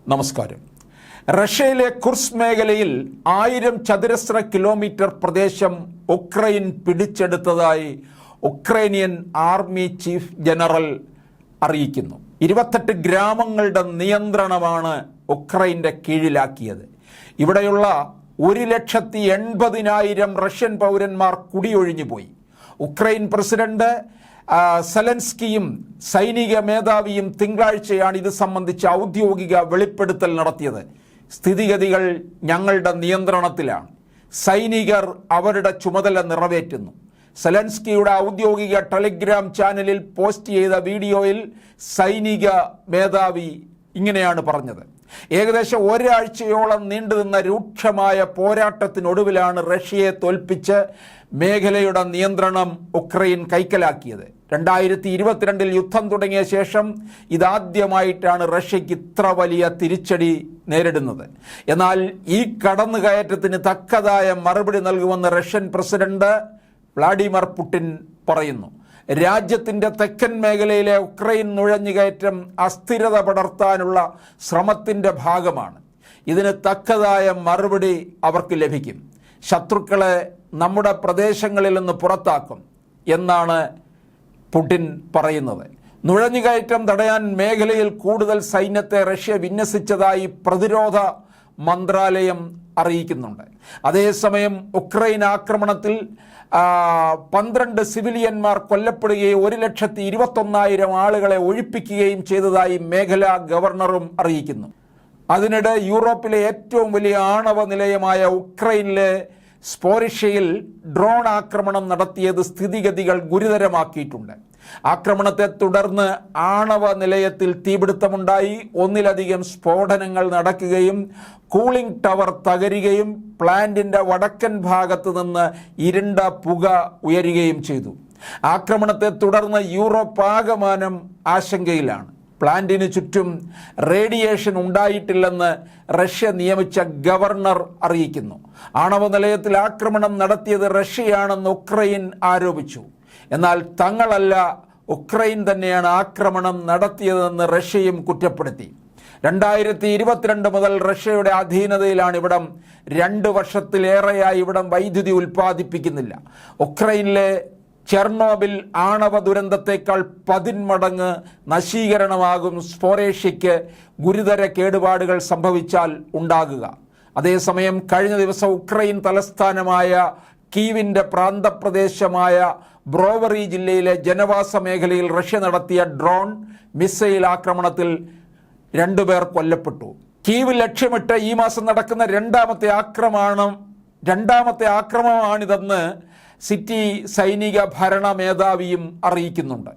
നമസ്കാരം. റഷ്യയിലെ കുർസ്ക് മേഖലയിൽ 1000 ചതുരശ്ര കിലോമീറ്റർ പ്രദേശം ഉക്രൈൻ പിടിച്ചെടുത്തതായി ഉക്രൈനിയൻ ആർമി ചീഫ് ജനറൽ അറിയിക്കുന്നു. 28 ഗ്രാമങ്ങളുടെ നിയന്ത്രണമാണ് ഉക്രൈൻ്റെ കീഴിലാക്കിയത്. ഇവിടെയുള്ള 1,80,000 റഷ്യൻ പൗരന്മാർ കുടിയൊഴിഞ്ഞു പോയി. ഉക്രൈൻ പ്രസിഡന്റ് സെലൻസ്കിയും സൈനിക മേധാവിയും തിങ്കളാഴ്ചയാണ് ഇത് സംബന്ധിച്ച് ഔദ്യോഗിക വെളിപ്പെടുത്തൽ നടത്തിയത്. സ്ഥിതിഗതികൾ ഞങ്ങളുടെ നിയന്ത്രണത്തിലാണ്, സൈനികർ അവരുടെ ചുമതല നിറവേറ്റുന്നു. സെലൻസ്കിയുടെ ഔദ്യോഗിക ടെലിഗ്രാം ചാനലിൽ പോസ്റ്റ് ചെയ്ത വീഡിയോയിൽ സൈനിക മേധാവി ഇങ്ങനെയാണ് പറഞ്ഞത്. ഏകദേശം ഒരാഴ്ചയോളം നീണ്ടുനിന്ന രൂക്ഷമായ പോരാട്ടത്തിനൊടുവിലാണ് റഷ്യയെ തോൽപ്പിച്ച് മേഖലയുടെ നിയന്ത്രണം ഉക്രൈൻ കൈക്കലാക്കിയത്. 2022 യുദ്ധം തുടങ്ങിയ ശേഷം ഇതാദ്യമായിട്ടാണ് റഷ്യയ്ക്ക് ഇത്ര വലിയ തിരിച്ചടി നേരിടുന്നത്. എന്നാൽ ഈ കടന്നുകയറ്റത്തിന് തക്കതായ മറുപടി നൽകുമെന്ന് റഷ്യൻ പ്രസിഡന്റ് വ്ളാഡിമിർ പുടിൻ പറയുന്നു. രാജ്യത്തിൻ്റെ തെക്കൻ മേഖലയിലെ ഉക്രൈൻ നുഴഞ്ഞുകയറ്റം അസ്ഥിരത പടർത്താനുള്ള ശ്രമത്തിൻ്റെ ഭാഗമാണ്. ഇതിന് തക്കതായ മറുപടി അവർക്ക് ലഭിക്കും. ശത്രുക്കളെ നമ്മുടെ പ്രദേശങ്ങളിൽ നിന്ന് പുറത്താക്കും എന്നാണ് പുടിൻ പറയുന്നത്. നുഴഞ്ഞുകയറ്റം തടയാൻ മേഖലയിൽ കൂടുതൽ സൈന്യത്തെ റഷ്യ വിന്യസിച്ചതായി പ്രതിരോധ മന്ത്രാലയം അറിയിക്കുന്നുണ്ട്. അതേസമയം ഉക്രൈൻ ആക്രമണത്തിൽ 12 സിവിലിയന്മാർ കൊല്ലപ്പെടുകയും 1,21,000 ആളുകളെ ഒഴിപ്പിക്കുകയും ചെയ്തതായി മേഖലാ ഗവർണറും അറിയിക്കുന്നു. അതിനിടെ യൂറോപ്പിലെ ഏറ്റവും വലിയ ആണവ നിലയമായ ഉക്രൈനിലെ സ്പോറിഷ്യയിൽ ഡ്രോൺ ആക്രമണം നടത്തിയത് സ്ഥിതിഗതികൾ ഗുരുതരമാക്കിയിട്ടുണ്ട്. ആക്രമണത്തെ തുടർന്ന് ആണവ നിലയത്തിൽ തീപിടുത്തമുണ്ടായി. 1ലധികം സ്ഫോടനങ്ങൾ നടക്കുകയും കൂളിംഗ് ടവർ തകരുകയും പ്ലാന്റിൻ്റെ വടക്കൻ ഭാഗത്ത് നിന്ന് ഇരുണ്ട പുക ഉയരുകയും ചെയ്തു. ആക്രമണത്തെ തുടർന്ന് യൂറോപ്പ് ആകമാനം ആശങ്കയിലാണ്. പ്ലാന്റിന് ചുറ്റും റേഡിയേഷൻ ഉണ്ടായിട്ടില്ലെന്ന് റഷ്യ നിയമിച്ച ഗവർണർ അറിയിക്കുന്നു. ആണവ നിലയത്തിൽ ആക്രമണം നടത്തിയത് റഷ്യയാണെന്ന് ഉക്രൈൻ ആരോപിച്ചു. എന്നാൽ തങ്ങളല്ല, ഉക്രൈൻ തന്നെയാണ് ആക്രമണം നടത്തിയതെന്ന് റഷ്യയും കുറ്റപ്പെടുത്തി. 2022 മുതൽ റഷ്യയുടെ അധീനതയിലാണ് ഇവിടം. 2 വർഷത്തിലേറെയായി ഇവിടം വൈദ്യുതി ഉൽപ്പാദിപ്പിക്കുന്നില്ല. ഉക്രൈനിലെ ചെർണോബിൽ ആണവ ദുരന്തത്തേക്കാൾ 10 മടങ്ങ് നശീകരണമാകും സ്പോറേഷ്യയ്ക്ക് ഗുരുതര കേടുപാടുകൾ സംഭവിച്ചാൽ ഉണ്ടാകുക. അതേസമയം കഴിഞ്ഞ ദിവസം ഉക്രൈൻ തലസ്ഥാനമായ കീവിൻ്റെ പ്രാന്തപ്രദേശമായ ബ്രോവറി ജില്ലയിലെ ജനവാസ മേഖലയിൽ റഷ്യ നടത്തിയ ഡ്രോൺ മിസൈൽ ആക്രമണത്തിൽ 2 പേർ കൊല്ലപ്പെട്ടു. കീവ് ലക്ഷ്യമിട്ട് ഈ മാസം നടക്കുന്ന രണ്ടാമത്തെ ആക്രമണമാണിതെന്ന് സിറ്റി സൈനിക ഭരണ മേധാവിയും അറിയിക്കുന്നുണ്ട്.